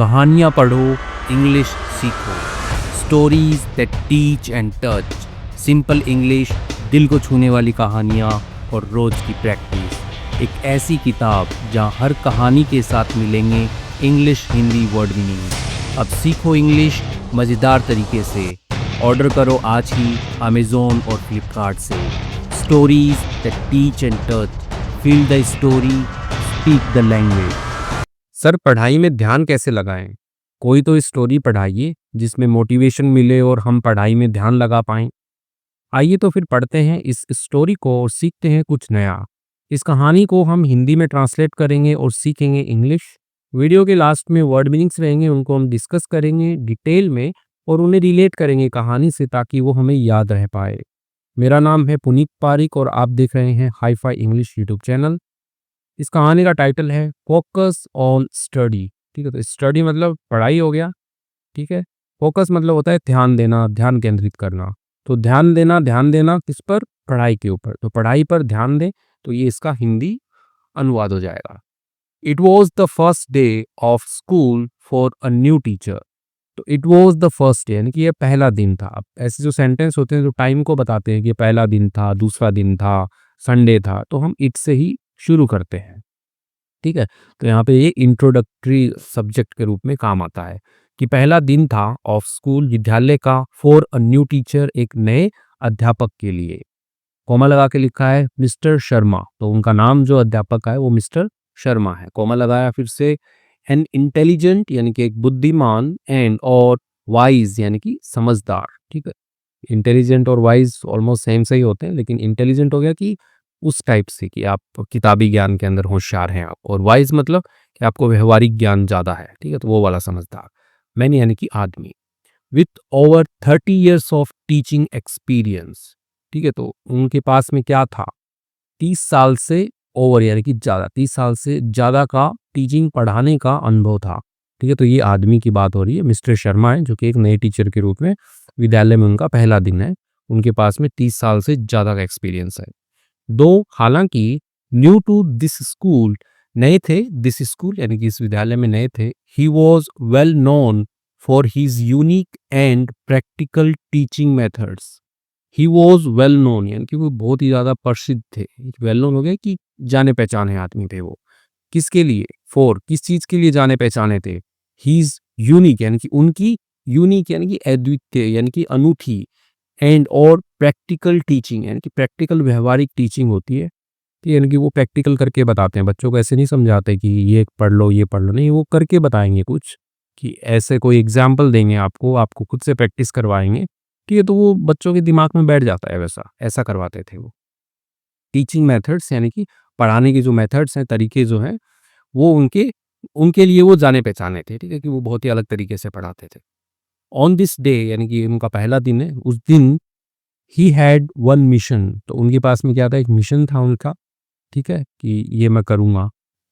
कहानियाँ पढ़ो, इंग्लिश सीखो। Stories that teach and touch. Simple English, दिल को छूने वाली कहानियाँ और रोज़ की प्रैक्टिस। एक ऐसी किताब जहाँ हर कहानी के साथ मिलेंगे इंग्लिश हिंदी वर्ड मीनिंग। अब सीखो इंग्लिश मज़ेदार तरीके से। ऑर्डर करो आज ही अमेज़ॉन और फ्लिपकार्ट से। Stories that teach and touch. Feel the story, speak the language. Sir, पढ़ाई में ध्यान कैसे लगाएं? कोई तो स्टोरी पढ़ाइए जिसमें मोटिवेशन मिले और हम पढ़ाई में ध्यान लगा पाएं। आइए तो फिर पढ़ते हैं इस स्टोरी को और सीखते हैं कुछ नया। इस कहानी को हम हिंदी में ट्रांसलेट करेंगे और सीखेंगे इंग्लिश। वीडियो के लास्ट में वर्ड मीनिंग्स रहेंगे, उनको हम डिस्कस करेंगे डिटेल में और उन्हें रिलेट करेंगे कहानी से ताकि वो हमें याद रह पाए। मेरा नाम है पुनीत पारिक और आप देख रहे हैं hi fi English YouTube channel. इस कहानी का टाइटल है फोकस ऑन स्टडी। ठीक है, तो स्टडी मतलब पढ़ाई हो गया। ठीक है, फोकस मतलब होता है ध्यान देना, ध्यान केंद्रित करना। तो ध्यान देना किस पर? पढ़ाई के ऊपर। तो पढ़ाई पर ध्यान दें, तो ये इसका हिंदी अनुवाद हो जाएगा। It was the first day of school for a new teacher. तो it was the first day यानी कि ये पहला दिन था। अब ऐसे जो सेंटेंस होते हैं जो टाइम को बताते हैं कि पहला दिन था, दूसरा दिन था, संडे था, तो हम इट से ही शुरू करते हैं। ठीक है, तो यहाँ पे ये इंट्रोडक्टरी सब्जेक्ट के रूप में काम आता है कि पहला दिन था ऑफ स्कूल, विद्यालय का, फॉर अ न्यू टीचर, एक नए अध्यापक के लिए। कॉमा लगा के लिखा है मिस्टर शर्मा, तो उनका नाम जो अध्यापक का है वो मिस्टर शर्मा है। कॉमा लगाया फिर से। एन इंटेलिजेंट यानी कि एक बुद्धिमान, एंड और वाइज यानी कि समझदार। ठीक है, इंटेलिजेंट और वाइज ऑलमोस्ट सेम से ही होते हैं, लेकिन इंटेलिजेंट हो गया कि उस टाइप से कि आप किताबी ज्ञान के अंदर होशियार हैं आप, और वाइज मतलब कि आपको व्यवहारिक ज्ञान ज़्यादा है। ठीक है, तो वो वाला समझदार। मैन यानी कि आदमी। With over 30 years of teaching experience. ठीक है, तो उनके पास में क्या था? 30 साल से ओवर यानी कि ज़्यादा, 30 साल से ज़्यादा का टीचिंग पढ़ाने का अनुभव था। ठीक है, तो ये आदमी की बात हो रही है, मिस्टर शर्मा है, जो कि एक नए टीचर के रूप में विद्यालय में उनका पहला दिन है। उनके पास में 30 साल से ज़्यादा का एक्सपीरियंस है। दो हालांकि न्यू टू दिस स्कूल, नए थे, दिस स्कूल यानी कि इस विद्यालय में नए थे। He was well known for his unique and practical teaching methods. He was well known यानी कि वो बहुत ही ज़्यादा प्रसिद्ध थे। वेल नोन हो गया कि जाने पहचाने आदमी थे वो। किसके लिए? फॉर, किस चीज़ के लिए जाने पहचाने थे? हीज यूनिक यानी कि उनकी, यूनिक यानी कि अद्वितीय यानी कि अनूठी, एंड और प्रैक्टिकल टीचिंग यानी कि प्रैक्टिकल व्यवहारिक टीचिंग होती है। यानी कि वो प्रैक्टिकल करके बताते हैं बच्चों को, ऐसे नहीं समझाते कि ये पढ़ लो ये पढ़ लो, नहीं, वो करके बताएंगे कुछ, कि ऐसे कोई एग्जाम्पल देंगे आपको, आपको खुद से प्रैक्टिस करवाएंगे। ठीक है, तो वो बच्चों के दिमाग में बैठ जाता है, वैसा ऐसा करवाते थे वो। टीचिंग मेथड्स यानी कि पढ़ाने के जो मेथड्स हैं, तरीके जो हैं, वो उनके उनके लिए वो जाने पहचाने थे। ठीक है, कि वो बहुत ही अलग तरीके से पढ़ाते थे। ऑन दिस डे यानी कि उनका पहला दिन है, उस दिन ही हैड वन मिशन, तो उनके पास में क्या था? एक मिशन था उनका। ठीक है, कि ये मैं करूँगा।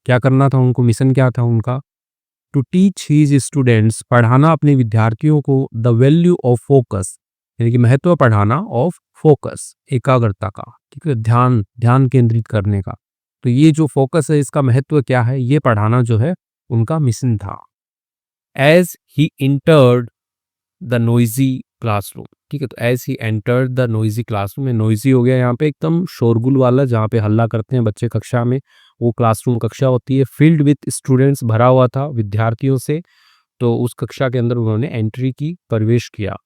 क्या करना था उनको? मिशन क्या था उनका? टू टीच हिज स्टूडेंट्स, पढ़ाना अपने विद्यार्थियों को, द वैल्यू ऑफ फोकस यानी कि महत्व पढ़ाना ऑफ फोकस, एकाग्रता का। ठीक है, ध्यान, ध्यान केंद्रित करने का। तो ये जो फोकस है इसका महत्व क्या है, ये पढ़ाना जो है उनका मिशन था। As he entered the noisy classroom. ठीक है, तो as he entered the noisy classroom में, नोइजी हो गया यहाँ पे एकदम शोरगुल वाला, जहाँ पे हल्ला करते हैं बच्चे कक्षा में, वो क्लासरूम कक्षा होती है। फील्ड विथ स्टूडेंट्स, भरा हुआ था विद्यार्थियों से। तो उस कक्षा के अंदर उन्होंने एंट्री की, प्रवेश किया।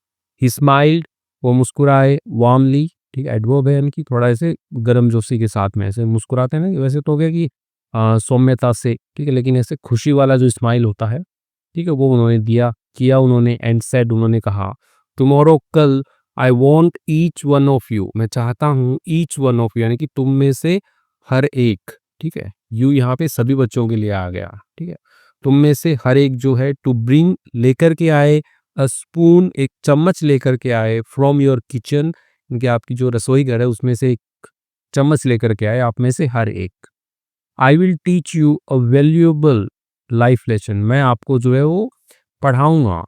ही स्माइल्ड, वो मुस्कुराए। वार्मली, ठीक है, एडवर्ब है यानी कि थोड़ा ऐसे गर्मजोशी के साथ में ऐसे मुस्कुराते हैं ना, वैसे तो हो गया कि सौम्यता से। ठीक है, लेकिन ऐसे खुशी वाला जो स्माइल होता है, ठीक है, वो उन्होंने दिया, किया उन्होंने। एंड सेड, उन्होंने कहा, टुमारो, कल, I want each one of you, मैं चाहता हूँ, ईच वन ऑफ यू यानी कि तुम में से हर एक। ठीक है, यू यहाँ पे सभी बच्चों के लिए आ गया। ठीक है, तुम में से हर एक जो है, टू ब्रिंग, लेकर के आए, अ स्पून, एक चम्मच लेकर के आए, फ्रॉम योर किचन, कि आपकी जो रसोई घर है उसमें से एक चम्मच लेकर के आए, आप में से हर एक। I will teach you a valuable life lesson, मैं आपको जो है वो पढ़ाऊंगा।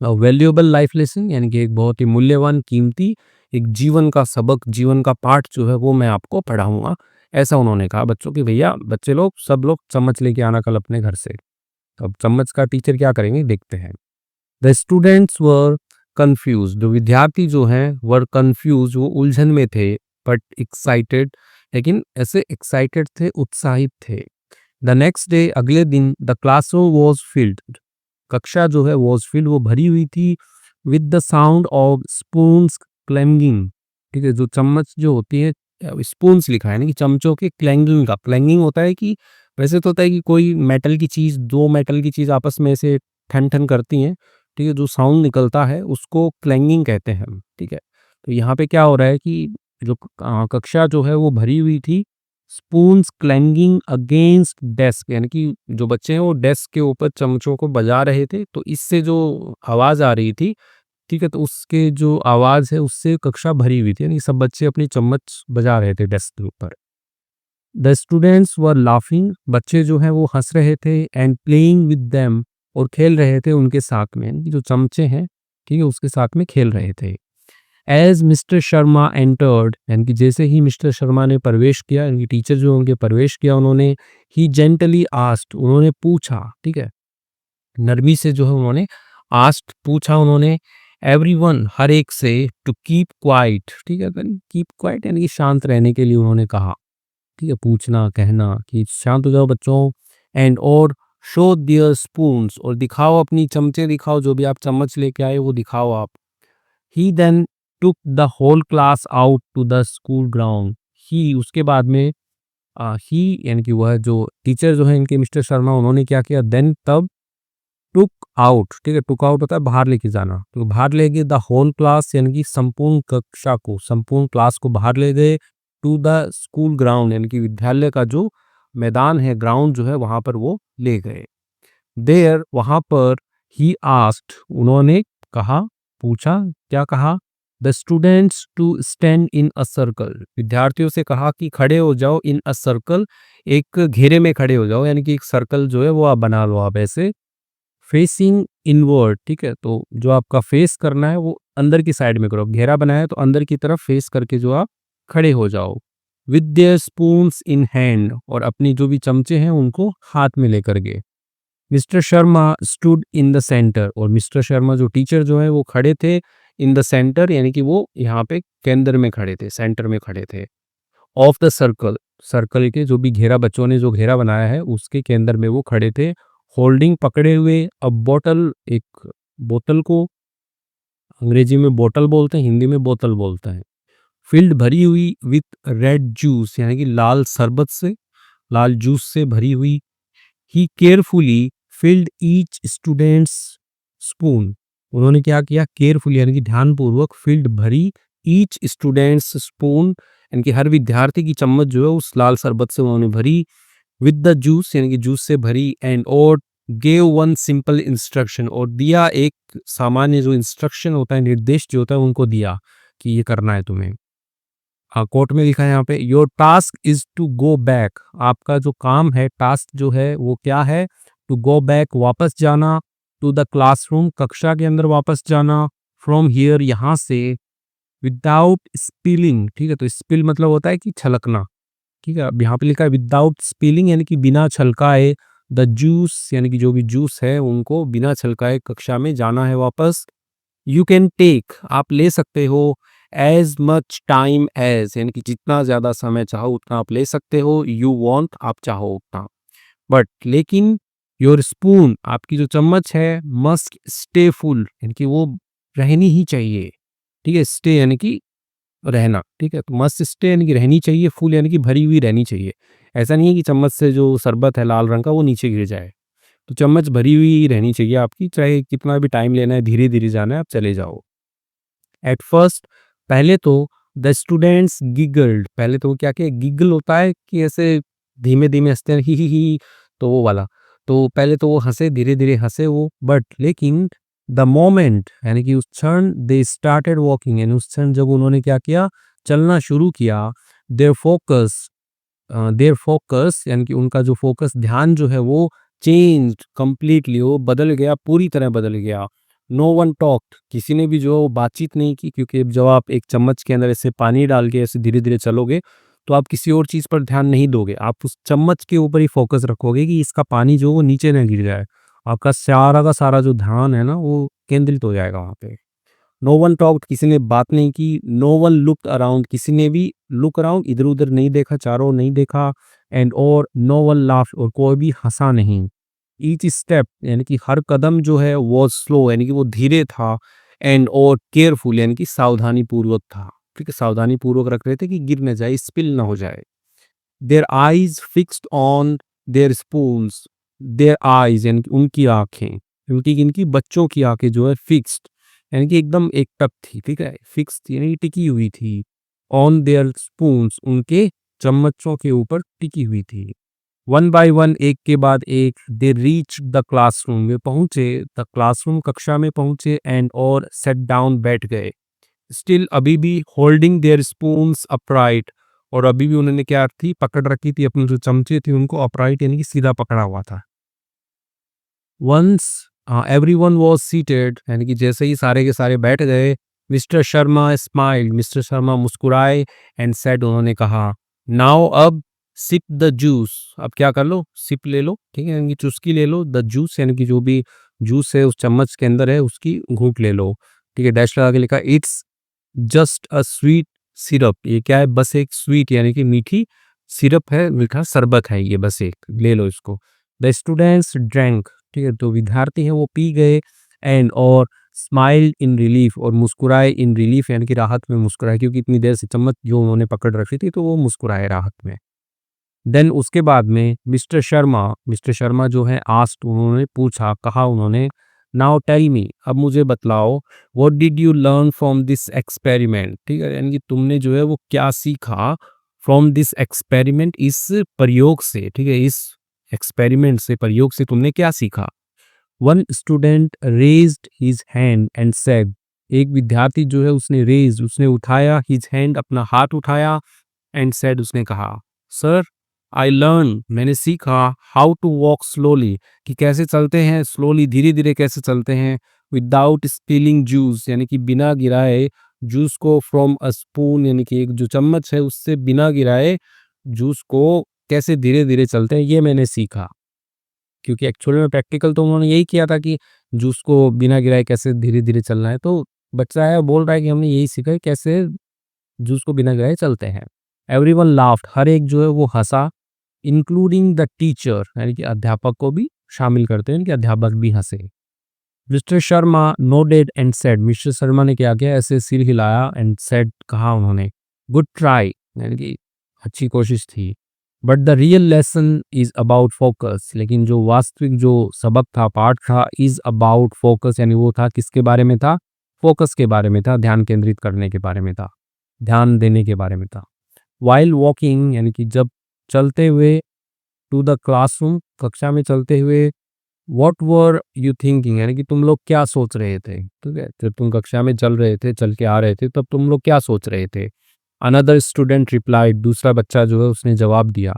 वैल्यूएबल लाइफ लेसन यानी कि एक बहुत ही मूल्यवान, कीमती एक जीवन का सबक, जीवन का पाठ जो है वो मैं आपको पढ़ाऊंगा। ऐसा उन्होंने कहा बच्चों की, भैया बच्चे लोग सब लोग चम्मच लेके आना कल अपने घर से। अब चम्मच का टीचर क्या करेंगे देखते हैं। द स्टूडेंट्स वर कंफ्यूज, जो विद्यार्थी जो हैं वर कंफ्यूज, वो उलझन में थे, बट एक्साइटेड, लेकिन ऐसे एक्साइटेड थे, उत्साहित थे। द नेक्स्ट डे, अगले दिन, द क्लासरूम वॉज फिल्ड, कक्षा जो है वॉज फिल्ड, वो भरी हुई थी, with the sound of spoons क्लैंगिंग, ठीक है, जो चम्मच जो होती है, स्पून्स लिखा है ना कि चमचों के क्लैंगिंग का, क्लैंगिंग होता है कि वैसे तो होता है कि कोई मेटल की चीज़, दो मेटल की चीज़ आपस में ऐसे ठन ठन करती हैं, ठीक है, जो साउंड निकलता है उसको क्लैंगिंग कहते हैं हम, ठीक है। तो यहाँ पे क्या हो रहा है कि जो कक्षा जो है वो भरी हुई थी, स्पून्स क्लैंगिंग अगेंस्ट डेस्क, यानी कि जो बच्चे हैं वो डेस्क के ऊपर चमचों को बजा रहे थे, तो इससे जो आवाज़ आ रही थी, ठीक है, तो उसके जो आवाज़ है उससे कक्षा भरी हुई थी, यानी सब बच्चे अपनी चम्मच बजा रहे थे डेस्क के ऊपर। द स्टूडेंट्स वर लाफिंग, बच्चे जो हैं वो हंस रहे थे, एंड प्लेइंग विद देम, और खेल रहे थे उनके साथ में, यानी कि जो चमचे हैं, ठीक है, उसके साथ में खेल रहे थे। एज मिस्टर शर्मा एंटर्ड, यानी कि जैसे ही मिस्टर शर्मा ने प्रवेश किया, यानी कि टीचर जो उनके प्रवेश किया उन्होंने, ही जेंटली आस्क्ड, उन्होंने पूछा, ठीक है, नरमी से जो है उन्होंने आस्क्ड, पूछा उन्होंने, एवरीवन, हर एक से, टू कीप क्वाइट, ठीक है, कीप क्वाइट यानी कि शांत रहने के लिए उन्होंने कहा, ठीक है, पूछना, कहना कि शांत हो जाओ बच्चों, एंड और शो देयर स्पून्स, और दिखाओ अपनी चमचे, दिखाओ जो भी आप चम्मच लेके आए वो दिखाओ आप। He then took the whole class out to the school ground, ही उसके बाद में ही यानी कि वह जो टीचर जो है इनके मिस्टर शर्मा, उन्होंने क्या किया, देन तब, टुक आउट, ठीक है, टुक आउट होता है बाहर लेके जाना, तो बाहर ले गए द होल क्लास, यानी कि संपूर्ण कक्षा को, संपूर्ण क्लास को बाहर ले गए, टू द स्कूल ग्राउंड, यानी कि विद्यालय का जो मैदान है, ग्राउंड जो है वहां पर वो ले गए। देयर, वहां पर, ही आस्क्ड, उन्होंने कहा, पूछा, क्या कहा, the students to stand in a circle, विद्यार्थियों से कहा कि खड़े हो जाओ, इन अ सर्कल, एक घेरे में खड़े हो जाओ, यानी कि एक सर्कल जो है वो आप बना लो आप ऐसे, फेसिंग इनवर्ड, ठीक है, तो जो आपका फेस करना है वो अंदर की साइड में करो, घेरा बनाया है तो अंदर की तरफ फेस करके जो आप खड़े हो जाओ, with their spoons in hand, और अपनी जो भी चमचे हैं उनको हाथ में लेकर के। Mister Sharma stood in the centre, और मिस्टर शर्मा जो टीचर जो है वो खड़े थे, इन द सेंटर, यानी कि वो यहाँ पे केंद्र में खड़े थे, सेंटर में खड़े थे, ऑफ द सर्कल, सर्कल के जो भी घेरा, बच्चों ने जो घेरा बनाया है उसके केंद्र में वो खड़े थे, होल्डिंग, पकड़े हुए, अ बॉटल, एक बोतल को, अंग्रेजी में बोतल बोलते हैं, हिंदी में बोतल बोलते हैं, फिल्ड, भरी हुई, विथ रेड जूस, यानी कि लाल शरबत से, लाल जूस से भरी हुई। He carefully filled each students spoon, उन्होंने क्या किया, केयरफुली यानी कि ध्यानपूर्वक, फिल्ड भरी, ईच स्टूडेंट्स स्पून, यानी कि हर विद्यार्थी की चम्मच जो है उस लाल शरबत से उन्होंने भरी, विद द जूस यानी कि जूस से भरी, एंड और गेव वन सिंपल इंस्ट्रक्शन, और दिया एक सामान्य जो इंस्ट्रक्शन होता है, निर्देश जो होता है उनको दिया कि ये करना है तुम्हें। हाँ, कोर्ट में लिखा है यहाँ पे, your task is to go back, आपका जो काम है, टास्क जो है वो क्या है, टू गो बैक, वापस जाना, टू द क्लासरूम, कक्षा के अंदर वापस जाना, फ्रॉम हियर, यहाँ से, विदाउट स्पिलिंग, ठीक है, तो स्पिल मतलब होता है कि छलकना, ठीक है, अब यहाँ पे लिखा है विदाउट स्पिलिंग, यानी कि बिना छलकाए, द जूस, यानी कि जो भी जूस है उनको बिना छलकाए कक्षा में जाना है वापस। यू कैन टेक, आप ले सकते हो, एज मच टाइम एज, यानी कि जितना ज़्यादा समय चाहो उतना आप ले सकते हो, यू वॉन्ट, आप चाहो उतना, बट लेकिन, योर स्पून, आपकी जो चम्मच है, मस्ट स्टे फुल, यानी कि वो रहनी ही चाहिए, ठीक है, स्टे यानी कि रहना, ठीक है, तो मस्ट स्टे यानी कि रहनी चाहिए, फुल यानी कि भरी हुई रहनी चाहिए, ऐसा नहीं है कि चम्मच से जो शरबत है लाल रंग का वो नीचे गिर जाए, तो चम्मच भरी हुई ही रहनी चाहिए आपकी, चाहे कितना भी टाइम लेना है, धीरे धीरे जाना है, आप चले जाओ। एट फर्स्ट, पहले तो, द स्टूडेंट्स गिगल्ड, पहले तो वो क्या किया, गिगल होता है कि ऐसे धीमे धीमे हंसते हैं, ही, तो वो वाला, तो पहले तो वो हंसे, धीरे धीरे हंसे वो, बट लेकिन, द मोमेंट, यानी कि उस क्षण, दे स्टार्टेड वॉकिंग, यानी उस क्षण जब उन्होंने क्या किया, चलना शुरू किया, देयर फोकस, यानी कि उनका जो फोकस, ध्यान जो है वो चेंज्ड कंप्लीटली, वो बदल गया, पूरी तरह बदल गया। नो वन टॉक्ड, किसी ने भी जो बातचीत नहीं की, क्योंकि जब आप एक चम्मच के अंदर ऐसे पानी डाल के ऐसे धीरे धीरे चलोगे तो आप किसी और चीज़ पर ध्यान नहीं दोगे, आप उस चम्मच के ऊपर ही फोकस रखोगे कि इसका पानी जो वो नीचे ना गिर जाए, आपका सारा का सारा जो ध्यान है ना वो केंद्रित हो जाएगा वहाँ पे। नो वन टॉक्ड, किसी ने बात नहीं की। नो वन लुक्ड अराउंड, किसी ने भी लुक अराउंड इधर उधर नहीं देखा, चारों ओर नहीं देखा। एंड और नो वन लाफ्ड, और कोई भी हंसा नहीं। ईच स्टेप यानी कि हर कदम जो है वो स्लो यानी कि वो धीरे था। एंड और केयरफुल यानी कि सावधानी पूर्वक था। ठीक है, सावधानी पूर्वक रख रहे थे कि गिर न जाए, स्पिल ना हो जाए। Their eyes fixed on their spoons, their eyes यानी कि उनकी आंखें, क्योंकि इनकी बच्चों की आंखें जो है फिक्स्ड यानी कि एकदम एकटक थी। ठीक है, फिक्स्ड यानी कि टिकी हुई थी। ऑन देयर स्पून्स, उनके चम्मचों के ऊपर टिकी हुई थी। वन बाय वन, एक के बाद एक, दे रीच द क्लासरूम, में पहुंचे, द क्लासरूम कक्षा में पहुंचे। एंड और सेट डाउन, बैठ गए। स्टिल, अभी भी, होल्डिंग देयर स्पून्स अपराइट, और अभी भी उन्होंने क्या थी, पकड़ रखी थी अपने जो चमचे थे उनको अपराइट यानी कि सीधा पकड़ा हुआ था। वंस एवरीवन वाज सीटेड, यानी कि जैसे ही सारे के सारे बैठ गए, mister Sharma smiled, mister Sharma मुस्कुराए। एंड सेड, उन्होंने कहा, नाउ अब सिप द जूस, अब क्या कर लो, सिप ले लो। ठीक है, यानी कि चुस्की ले लो। द जूस यानी कि जो भी जूस है उस चम्मच के अंदर है उसकी घूंट ले लो। ठीक है, डैश लगा के लिखा, it's just a sweet syrup, ये क्या है, बस एक स्वीट यानी कि मीठी सिरप है, मीठा शरबत है ये, बस एक ले लो इसको। द स्टूडेंट्स ड्रैंक, ठीक है, तो विद्यार्थी हैं वो पी गए। एंड और स्माइल इन रिलीफ, और मुस्कुराए इन रिलीफ यानी कि राहत में मुस्कुराए, क्योंकि इतनी देर से चम्मच जो उन्होंने पकड़ रखी थी तो वो मुस्कुराए राहत में। देन उसके बाद में मिस्टर शर्मा जो है आस्क्ड, उन्होंने पूछा, कहा उन्होंने, नाउ टेल मी, अब मुझे बतलाओ, what did you learn from this experiment. ठीक है, यानी कि तुमने जो है वो क्या सीखा फ्रॉम दिस एक्सपेरिमेंट, इस प्रयोग से। ठीक है, इस एक्सपेरिमेंट से, प्रयोग से तुमने क्या सीखा। One student raised his hand and said, एक विद्यार्थी जो है उसने उसने उठाया, हिज हैंड, अपना हाथ उठाया। एंड सेड, उसने कहा, सर, आई लर्न, मैंने सीखा, हाउ टू वॉक स्लोली, कि कैसे चलते हैं स्लोली, धीरे धीरे कैसे चलते हैं। विदाउट स्पिलिंग जूस, यानी कि बिना गिराए जूस को, फ्रॉम अ स्पून यानी कि एक जो चम्मच है उससे बिना गिराए जूस को कैसे धीरे धीरे चलते हैं, ये मैंने सीखा। क्योंकि एक्चुअल में प्रैक्टिकल तो उन्होंने यही किया था कि जूस को बिना गिराए कैसे धीरे धीरे चलना है, तो बच्चा है बोल रहा है कि हमने यही सीखा है कैसे जूस को बिना गिराए चलते हैं। एवरीवन लाफ्ड, हर एक जो है वो हंसा। इंक्लूडिंग द टीचर, यानी कि अध्यापक को भी शामिल करते हैं कि अध्यापक भी हंसे। Mister Sharma nodded and said, mister Sharma ने क्या किया, ऐसे सिर हिलाया। एंड सेड, कहा उन्होंने, गुड ट्राई, यानी कि अच्छी कोशिश थी। But the real lesson is about focus, लेकिन जो वास्तविक जो सबक था, पाठ था, इज अबाउट फोकस, यानी वो था किसके बारे में था, फोकस के बारे में था, ध्यान केंद्रित करने के बारे में था, ध्यान देने के बारे में था। वाइल वॉकिंग, यानी कि जब चलते हुए, टू द क्लासरूम, कक्षा में चलते हुए, व्हाट वर यू थिंकिंग, यानी कि तुम लोग क्या सोच रहे थे। ठीक है, जब तुम कक्षा में चल रहे थे, चल के आ रहे थे, तब तुम लोग क्या सोच रहे थे। अनदर स्टूडेंट रिप्लाइड, दूसरा बच्चा जो है उसने जवाब दिया,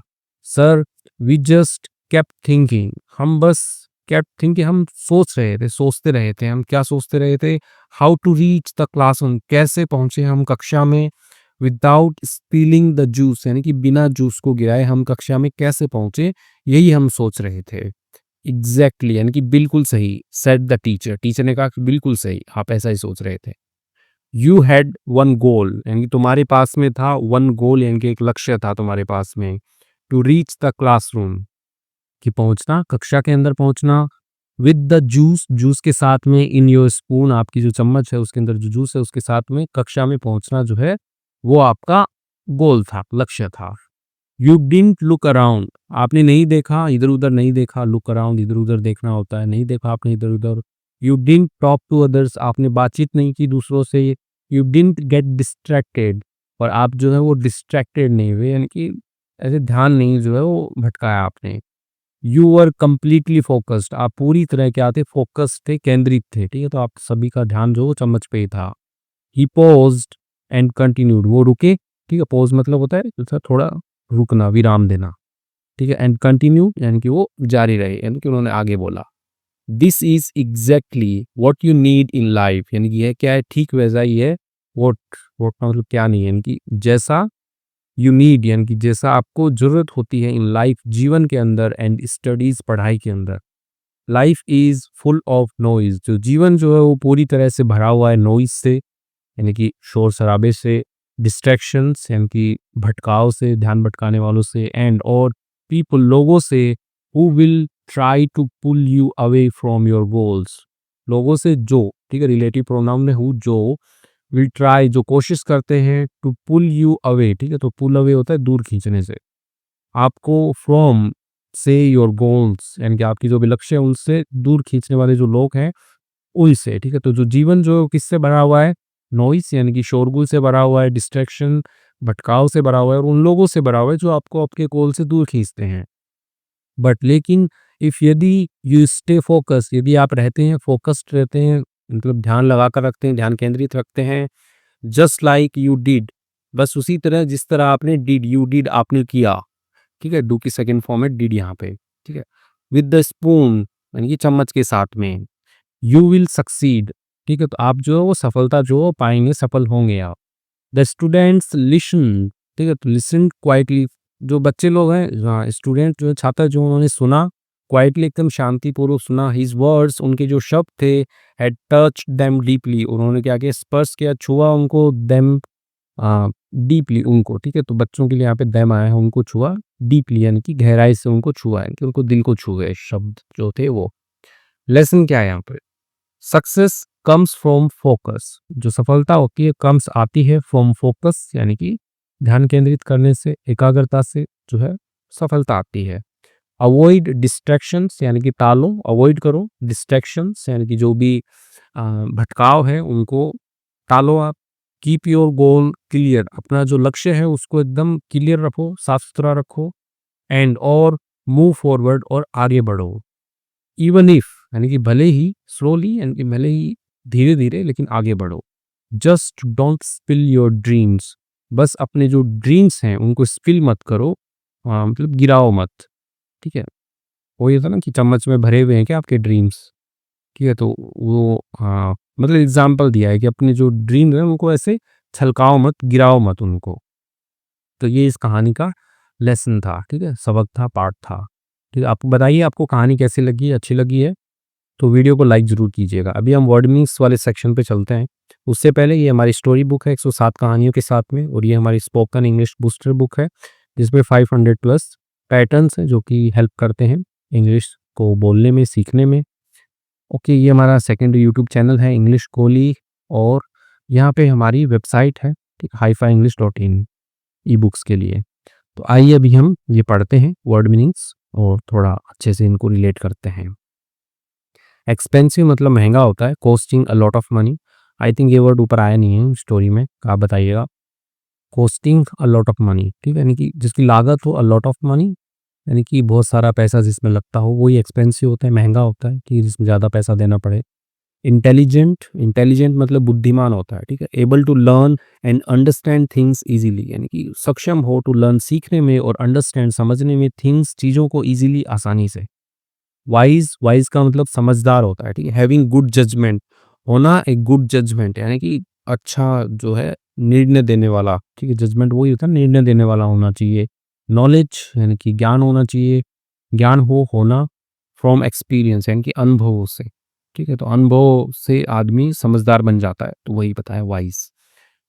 sir, we just kept thinking, हम बस केप्ट थिंकिंग, हम सोच रहे थे, सोचते रहे थे। हम क्या सोचते रहे थे, how to reach the classroom, कैसे पहुंचे हम कक्षा में। विदाउट स्पीलिंग द जूस, यानी कि बिना जूस को गिराए हम कक्षा में कैसे पहुंचे, यही हम सोच रहे थे। एग्जैक्टली, यानी कि बिल्कुल सही। सेड द टीचर, टीचर ने कहा कि बिल्कुल सही, आप ऐसा ही सोच रहे थे। यू हैड वन गोल, यानी कि तुम्हारे पास में था वन गोल, यानी कि एक लक्ष्य था तुम्हारे पास में। टू रीच द क्लासरूम, कि पहुंचना, कक्षा के अंदर पहुंचना। विद द जूस, जूस के साथ में। इन योर स्पून, आपकी जो चम्मच है उसके अंदर जो जूस है उसके साथ में कक्षा में पहुंचना जो है वो आपका गोल था, लक्ष्य था। यू डिडंट लुक अराउंड, आपने नहीं देखा, इधर उधर नहीं देखा। लुक अराउंड इधर उधर देखना होता है, नहीं देखा आपने इधर उधर। You didn't talk to others, आपने बातचीत नहीं की दूसरों से। यू डिडंट गेट डिस्ट्रैक्टेड, और आप जो है वो डिस्ट्रैक्टेड नहीं हुए, यानी कि ऐसे ध्यान नहीं जो है वो भटकाया आपने। यू वर कंप्लीटली फोकस्ड, आप पूरी तरह क्या थे, फोकस थे, केंद्रित थे। ठीक है, तो आप सभी का ध्यान जो वो चम्मच पे ही था। ही पॉज्ड एंड कंटिन्यूड, वो रुके। ठीक है, पॉज मतलब होता है जैसा थोड़ा रुकना, विराम देना। ठीक है, एंड कंटिन्यू यानी कि वो जारी रहे, यानी कि उन्होंने आगे बोला। This is exactly what you need in life, यानी कि यह क्या है, ठीक वैसा ही है। व्हाट, व्हाट का मतलब क्या नहीं है, यानी कि जैसा यू नीड, यानी कि जैसा आपको जरूरत होती है इन लाइफ, जीवन के अंदर। एंड स्टडीज, पढ़ाई के अंदर। Life is full of noise, जो जीवन जो है वो पूरी तरह से भरा हुआ है नॉइज से, यानी कि शोर शराबे से, डिस्ट्रैक्शंस यानी कि भटकाव से, ध्यान भटकाने वालों से, एंड और पीपल लोगों से who will try to pull you away from your goals, लोगों से जो, ठीक है, रिलेटिव प्रोनाउन में हु, जो विल ट्राई जो कोशिश करते हैं, टू पुल यू अवे, ठीक है, तो पुल अवे होता है दूर खींचने से, आपको फ्रॉम से योर गोल्स यानी कि आपकी जो भी लक्ष्य है उनसे दूर खींचने वाले जो लोग हैं उनसे, ठीक है। तो जो जीवन जो किससे भरा हुआ है, नॉइस यानी कि शोरगुल से भरा हुआ है, डिस्ट्रैक्शन भटकाव से भरा हुआ है, और उन लोगों से भरा हुआ है जो आपको आपके गोल से दूर खींचते हैं। बट लेकिन इफ यदि यू स्टे फोकस, यदि आप रहते हैं फोकस्ड रहते हैं, मतलब ध्यान लगा कर रखते हैं, ध्यान केंद्रित रखते हैं, जस्ट लाइक यू डिड, बस उसी तरह जिस तरह आपने डिड, यू डिड आपने किया, ठीक है, डू की सेकंड फॉर्म है डिड यहाँ पे, ठीक है, विद द स्पून यानी कि चम्मच के साथ में, यू विल सक्सीड, ठीक है, तो आप जो है वो सफलता जो है पाएंगे, सफल होंगे आप। द स्टूडेंट्स लिसन, ठीक है, तो लिसन क्वाइटली, जो बच्चे लोग हैं, स्टूडेंट जो है छात्र जो उन्होंने सुना, क्वाइटली एकदम शांतिपूर्वक सुना, हिज वर्ड्स उनके जो शब्द थे, हैड टच्ड देम डीपली, उन्होंने क्या किया, स्पर्श किया, छुआ उनको, देम डीपली उनको, ठीक है, तो बच्चों के लिए यहाँ पे देम आया है, उनको छुआ डीपली यानी कि गहराई से उनको छुआ है कि उनको दिल को छू गए शब्द जो थे वो। लेसन क्या है यहाँ पे, सक्सेस कम्स फ्रॉम फोकस, जो सफलता होती है कम्स आती है फ्रॉम फोकस यानी कि ध्यान केंद्रित करने से, एकाग्रता से जो है सफलता आती है। अवॉइड डिस्ट्रैक्शंस यानी कि टालो, अवॉइड करो, डिस्ट्रैक्शंस यानी कि जो भी भटकाव है उनको टालो आप। कीप योर गोल क्लियर, अपना जो लक्ष्य है उसको एकदम क्लियर रखो, साफ सुथरा रखो, एंड और मूव फॉरवर्ड और आगे बढ़ो। इवन इफ यानी कि भले ही स्लोली यानी कि भले ही धीरे धीरे लेकिन आगे बढ़ो। Just don't spill your dreams, बस अपने जो ड्रीम्स हैं उनको स्पिल मत करो, मतलब गिराओ मत, ठीक है। वो ये था ना कि चम्मच में भरे हुए हैं क्या आपके ड्रीम्स, ठीक है, तो वो हाँ मतलब एग्जाम्पल दिया है कि अपने जो ड्रीम है उनको ऐसे छलकाओ मत, गिराओ मत उनको। तो ये इस कहानी का लेसन था, ठीक है, सबक था, पार्ट था, ठीक है। आप बताइए आपको कहानी कैसी लगी, अच्छी लगी है तो वीडियो को लाइक ज़रूर कीजिएगा। अभी हम वर्ड मीनिंग्स वाले सेक्शन पे चलते हैं। उससे पहले ये हमारी स्टोरी बुक है 107 कहानियों के साथ में, और ये हमारी स्पोकन इंग्लिश बूस्टर बुक है जिसमें 500 प्लस पैटर्न्स हैं जो कि हेल्प करते हैं इंग्लिश को बोलने में, सीखने में। ओके, ये हमारा सेकंड यूट्यूब चैनल है इंग्लिश कोली, और यहाँ पे हमारी वेबसाइट है, ठीक, haifaenglish.in ई बुक्स के लिए। तो आइए अभी हम ये पढ़ते हैं वर्ड मीनिंग्स और थोड़ा अच्छे से इनको रिलेट करते हैं। एक्सपेंसिव मतलब महंगा होता है, costing a lot of money, I think ये वर्ड ऊपर आया नहीं है स्टोरी में, आप बताइएगा। Costing a lot of money, ठीक है, यानी कि जिसकी लागत हो, अ लॉट ऑफ मनी यानी कि बहुत सारा पैसा जिसमें लगता हो, वही एक्सपेंसिव होता है, महंगा होता है, कि जिसमें ज़्यादा पैसा देना पड़े। इंटेलिजेंट, इंटेलिजेंट मतलब बुद्धिमान होता है, ठीक है। Able to learn and understand things easily, यानी कि सक्षम हो टू लर्न सीखने में, और अंडरस्टैंड समझने में, थिंग्स चीज़ों को इजीली आसानी से। वाइज, वाइज का मतलब समझदार होता है, ठीक है। हैविंग गुड जजमेंट, होना एक गुड जजमेंट यानी कि अच्छा जो है निर्णय देने वाला, ठीक है, जजमेंट वही होता है, निर्णय देने वाला होना चाहिए। नॉलेज यानी कि ज्ञान होना चाहिए, ज्ञान हो होना। फ्रॉम एक्सपीरियंस यानी कि अनुभव से, ठीक है, तो अनुभव से आदमी समझदार बन जाता है, तो वही बताया वाइज।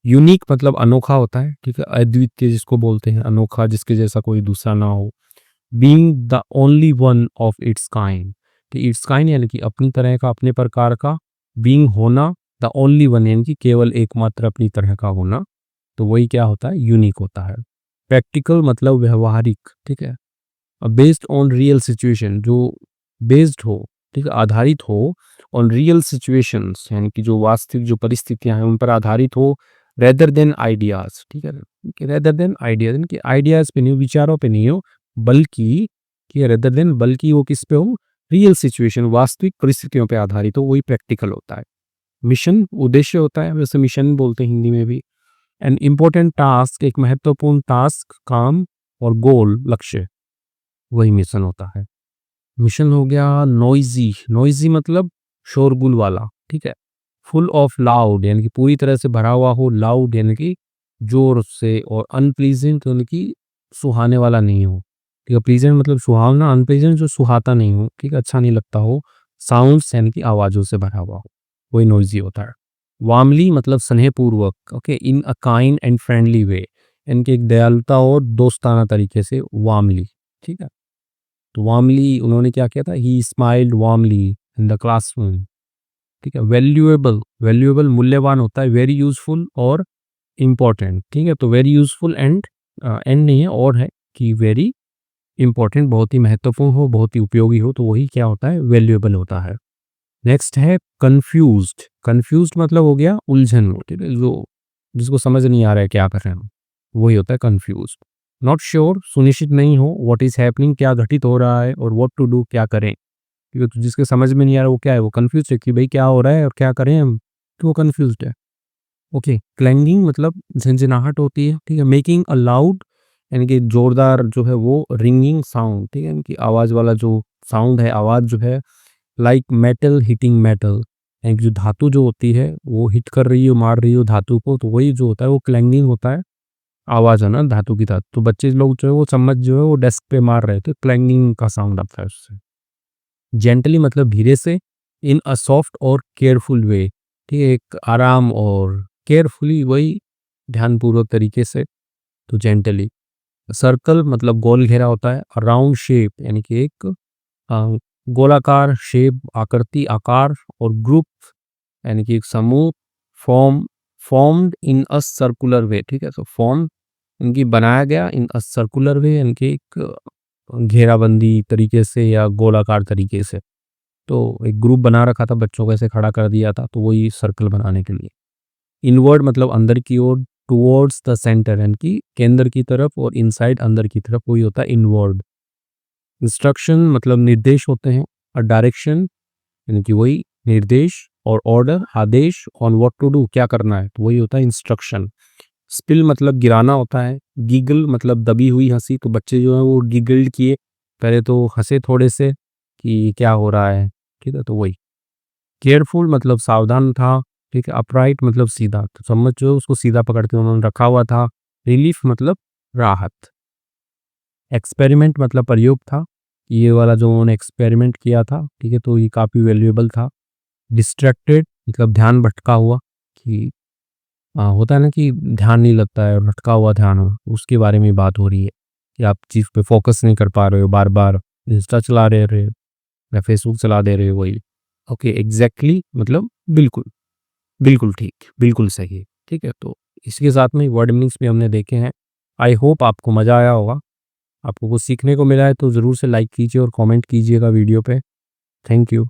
यूनिक मतलब अनोखा होता है, ठीक है, अद्वितीय जिसको बोलते हैं, अनोखा जिसके जैसा कोई दूसरा ना हो। Being the only one of its kind, कि इट्स काइंड यानी कि अपनी तरह का, अपने प्रकार का। बीइंग होना, द ओनली वन यानी कि केवल एकमात्र अपनी तरह का होना, तो वही क्या होता है, यूनिक होता है। प्रैक्टिकल मतलब व्यवहारिक, ठीक है। बेस्ड ऑन रियल सिचुएशन, जो बेस्ड हो, ठीक है, आधारित हो, ऑन रियल सिचुएशंस यानी कि जो वास्तविक जो परिस्थितियां हैं उन पर आधारित हो। रेदर देन आइडियाज, ठीक है, रेदर देन आइडियाज यानी कि आइडियाज पे नहीं हो, विचारों पे नहीं हो, बल्कि कि रेदर देन बल्कि वो किस पे हो, रियल सिचुएशन, वास्तविक परिस्थितियों पे आधारित हो, वही प्रैक्टिकल होता है। मिशन उद्देश्य होता है, वैसे मिशन बोलते हैं हिंदी में भी। एन इम्पोर्टेंट टास्क एक महत्वपूर्ण टास्क, काम, और गोल लक्ष्य, वही मिशन होता है। मिशन हो गया नॉइजी, नॉइजी मतलब शोरगुल वाला, ठीक है। फुल ऑफ लाउड यानी कि पूरी तरह से भरा हुआ हो, लाउड यानी कि जोर से, और अनप्लीजेंट यानी कि सुहाने वाला नहीं हो, ठीक है। प्लीजेंट मतलब सुहावना, अनप्लीजेंट जो सुहाता नहीं हो, ठीक है, अच्छा नहीं लगता हो, साउंड्स यानी कि आवाज़ों से भरा हुआ हो, वही नॉइज़ी होता है। वार्मली मतलब स्नेहपूर्वक, okay, in a kind and friendly way, यानी कि एक दयालुता और दोस्ताना तरीके से, वार्मली, ठीक है। तो वार्मली उन्होंने क्या किया था, ही smiled warmly in the classroom, ठीक है। वैल्यूएबल, वैल्यूएबल मूल्यवान होता है, वेरी यूज़फुल और इम्पोर्टेंट, ठीक है। तो वेरी यूज़फुल एंड नहीं है, और है कि वेरी इम्पोर्टेंट, बहुत ही महत्वपूर्ण हो, बहुत ही उपयोगी हो, तो वही क्या होता है, वैल्यूएबल होता है। नेक्स्ट है कन्फ्यूज्ड। कन्फ्यूज्ड मतलब हो गया उलझन में, ठीक है, जो जिसको समझ नहीं आ रहा है क्या कर रहे हैं हम, वही होता है कन्फ्यूज्ड। नॉट श्योर सुनिश्चित नहीं हो, व्हाट इज हैपनिंग क्या घटित हो रहा है, और व्हाट टू डू क्या करें, ठीक है। तो जिसके समझ में नहीं आ रहा वो क्या है, वो कन्फ्यूज है कि भाई क्या हो रहा है और क्या करें हम, तो वो कन्फ्यूज्ड है। ओके, क्लैंगिंग मतलब झंझनाहट होती है, ठीक है। मेकिंग अ लाउड यानी कि जोरदार जो है वो रिंगिंग साउंड, ठीक है, यानी कि आवाज़ वाला जो साउंड है, आवाज़ जो है, लाइक मेटल हिटिंग मेटल, यानी कि जो धातु जो होती है वो हिट कर रही हो, मार रही हो धातु को, तो वही जो होता है वो क्लैंगिंग होता है, आवाज़ है ना धातु की धातु। तो बच्चे लोग जो है वो चम्मच जो है वो डेस्क पे मार रहे थे, क्लैंगिंग का साउंड आता है उससे। जेंटली मतलब धीरे से, इन अ सॉफ्ट और केयरफुल वे, ठीक है, एक आराम और केयरफुली, वही ध्यानपूर्वक तरीके से, तो जेंटली। सर्कल मतलब गोल घेरा होता है, राउंड शेप यानी कि एक अ, गोलाकार शेप, आकृति, आकार, और ग्रुप यानी कि एक समूह, form, formed in a circular way, ठीक है। तो फॉर्म इनकी बनाया गया इन अ सर्कुलर वे, यानी कि एक घेराबंदी तरीके से या गोलाकार तरीके से। तो एक ग्रुप बना रखा था, बच्चों को ऐसे खड़ा कर दिया था, तो वही सर्कल बनाने के लिए। इनवर्ड मतलब अंदर की ओर, टुवर्ड्स द सेंटर यानी कि केंद्र की तरफ, और इनसाइड अंदर की तरफ, वही होता है इनवर्ड। इंस्ट्रक्शन मतलब निर्देश होते हैं, और डायरेक्शन यानी कि वही निर्देश, और ऑर्डर आदेश, ऑन व्हाट टू डू क्या करना है, तो वही होता है इंस्ट्रक्शन। स्पिल मतलब गिराना होता है, गीगल मतलब दबी हुई हंसी, तो बच्चे जो है वो गिगल्ड किए, पहले तो हंसे थोड़े से कि क्या हो रहा है, ठीक है, तो वही। केयरफुल मतलब सावधान था, ठीक है। अपराइट मतलब सीधा, तो चम्मच जो है उसको सीधा पकड़ के उन्होंने रखा हुआ था। रिलीफ मतलब राहत। एक्सपेरिमेंट मतलब प्रयोग था, ये वाला जो उन्होंने एक्सपेरिमेंट किया था, ठीक है, तो ये काफ़ी वैल्यूएबल था। डिस्ट्रैक्टेड मतलब ध्यान भटका हुआ, कि होता है ना कि ध्यान नहीं लगता है और भटका हुआ ध्यान हो, उसके बारे में बात हो रही है कि आप चीज़ पे फोकस नहीं कर पा रहे हो, बार बार इंस्टा चला रहे हो या फेसबुक चला दे रहे हो, वही। ओके, एग्जैक्टली मतलब बिल्कुल, बिल्कुल ठीक, बिल्कुल सही, ठीक है। तो इसके साथ में वर्ड मीनिंग्स भी हमने देखे हैं। आई होप आपको मज़ा आया होगा, आपको कुछ सीखने को मिला है तो ज़रूर से लाइक कीजिए और कमेंट कीजिएगा वीडियो पे। Thank you.